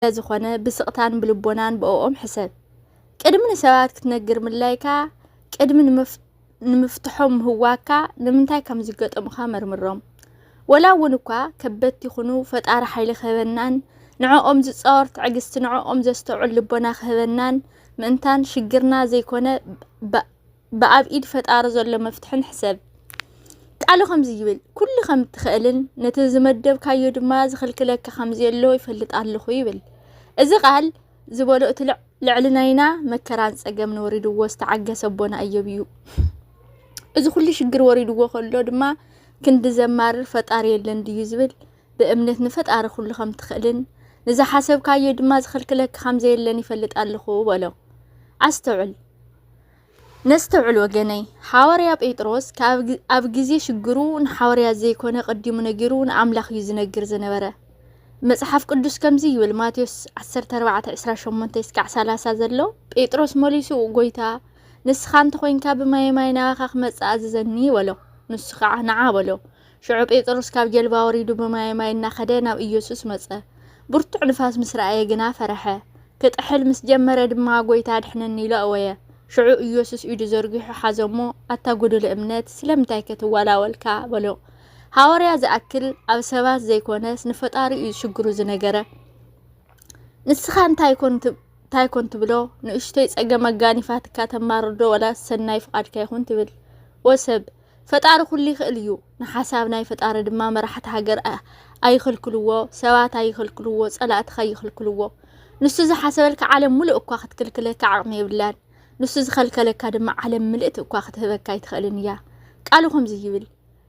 ዝኾነ ብስቕታን ብልቦናን ብኦኦም ሕሰብ ቅድሚ ንሰባት ክትነግር ምላይካ ቅድሚ ንምፍትሖም ምህዋካ ንምንታይ ከም ዝገጠሙኻ መርምሮም ወላ እውን እኳ ከበድቲ ይኹኑ ፈጣሪ ሓይሊ ክህበናን ንዕኦም ዝፃወር ትዕግስቲ ንዕኦም ዘስተውዕል ልቦና ክህበናን ምእንታን ሽግርና ዘይኮነ በአብ ኢድ ፈጣሪ ዘሎ መፍትሕን ሕሰብ ቃሉ ከምዚ ይብል ኩሉ ከም ትኽእልን ነቲ ዝመደብካዮ ድማ ዝኽልክለካ ከምዚ ዘሎ ይፈልጥ ኣለኹ ይብል እዚ ቃል ዝበሎ እቲ ልዕልናይና መከራን ፀገምን ወሪድዎ ዝተዓገሰ ቦና እዮብ እዩ እዚ ኩሉ ሽግር ወሪድዎ ከሎ ድማ ክንዲ ዘማርር ፈጣሪ የለን ድዩ ዝብል ብእምነት ንፈጣሪ ኩሉ ከም ትኽእልን ንዝሓሰብካዮ ድማ ዝኽልክለካ ከምዚ የለን ይፈልጥ ኣለኹ በሎ አስተውዕል ነስተውዕል ወገነይ ሓዋርያ ጴጥሮስ ኣብ ግዜ ሽግሩ ንሓዋርያ ዘይኮነ ቀዲሙ ነጊሩ ንኣምላኽ እዩ ዝነግር ዝነበረ መጽሐፍ ቅዱስ ከምዚ ይብል ማቴዎስ 14:28-30 ዘሎ ጴጥሮስ መሊሱ ጎይታ ንስኻ እንተ ኮይንካ ብማይ ናባኻ ክመጽእ ኣዘዘኒ በሎ ንሱ ከዓ ነዓ በሎ ሽዑ ጴጥሮስ ካብ ጀልባ ወሪዱ ብማይ እናኸደ ናብ ኢየሱስ መጸ ብርቱዕ ንፋስ ምስ ረኣየ ግና ፈረሐ ክጥሕል ምስ ጀመረ ድማ ጎይታ ድሕነኒ ኢሉ ኣወየ ሽዑ ኢየሱስ ኢዱ ዘርጊሑ ሓዘሞ ኣታ ጎደሎ እምነት ስለምንታይ ከተዋላወልካ በሎ ሓዋርያ ዝኣክል ኣብ ሰባት ዘይኮነስ ንፈጣሪ እዩ ሽግሩ ዝነገረ ንስኻ እንታይ ኮን ትብሎ ንእሽተይ ፀገም ኣጋኒፋትካ ተማርዶ ወላ ሰናይ ፍቃድካ ይኹን ትብል ወሰብ ፈጣሪ ኩሉ ይኽእል እዩ ንሓሳብ ናይ ፈጣሪ ድማ መራሕቲ ሃገር ኣይኽልክልዎ ሰባት ኣይኽልክልዎ ጸላእትኻ ይኽልክልዎ ንሱ ዝሓሰበልካ ዓለም ሙሉእ እኳ ክትክልክለካ ዓቕሚ የብላን ንሱ ዝኸልከለካ ድማ ዓለም ምልእት እኳ ክትህበካ ይትኽእልን እያ ቃሉ ከምዚ ይብል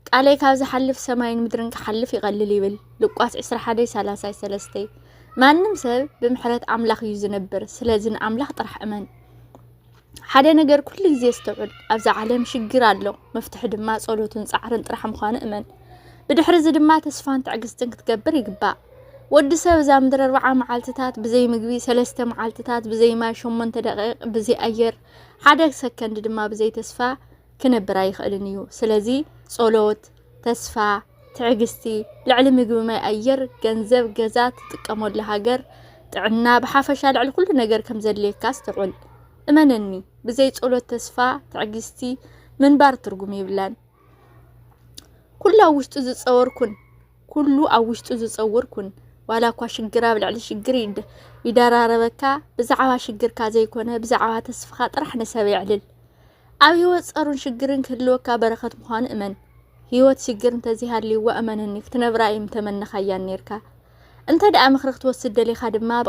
ቃለይ ካብ ዝሓልፍ ሰማይን ምድርን ክሓልፍ ይቐልል ይብል ሉቃስ 21:33 ማንም ሰብ ብምሕረት ኣምላኽ እዩ ዝነብር ስለዚ ንኣምላኽ ጥራሕ እመን ሓደ ነገር ኩሉ ግዜ ዝተውዕል ኣብዛ ዓለም ሽግር ኣሎ መፍትሒ ድማ ጸሎትን ጻዕርን ጥራሕ ምዃኑ እመን ብድሕሪ እዚ ድማ ተስፋን ትዕግስትን ክትገብር ይግባእ ወዲ ሰብ እዛ ምድሪ 4 መዓልትታት ብዘይ ምግቢ 3 መዓልትታት ብዘይ ማይ 8 ደቂቕ ብዘይ ኣየር ሓደ ሰከንድ ድማ ብዘይ ተስፋ ክነብር ኣይኽእልን እዩ ስለዚ ጸሎት ተስፋ ትዕግስቲ ልዕሊ ምግቢ ማይ ኣየር ገንዘብ ገዛ ትጥቀመሉ ሃገር ጥዕና ብሓፈሻ ልዕሊ ኩሉ ነገር ከም ዘድልየካ አስተውዕል እመነኒ ብዘይ ጸሎት ተስፋ ትዕግስቲ ምንባር ትርጉም ይብላን ኩሉ ኣብ ውሽጡ ዝጸውርኩን ዋላ እኳ ሽግር ኣብ ልዕሊ ሽግር ይደራረበካ ብዛዕባ ሽግርካ ዘይኮነ ብዛዕባ ተስፋኻ ጥራሕ ነሰብ ይዕልል ኣብ ህይወት ጸሩን ሽግርን ክህልወካ በረኸት ምዃኑ እመን ህይወት ሽግር እንተዚሃልይዋ እመነኒ ክትነብራ እየም ተመነኻያ ነርካ እንተ ደኣ ምኽሪ ክትወስድ ደሊኻ ድማ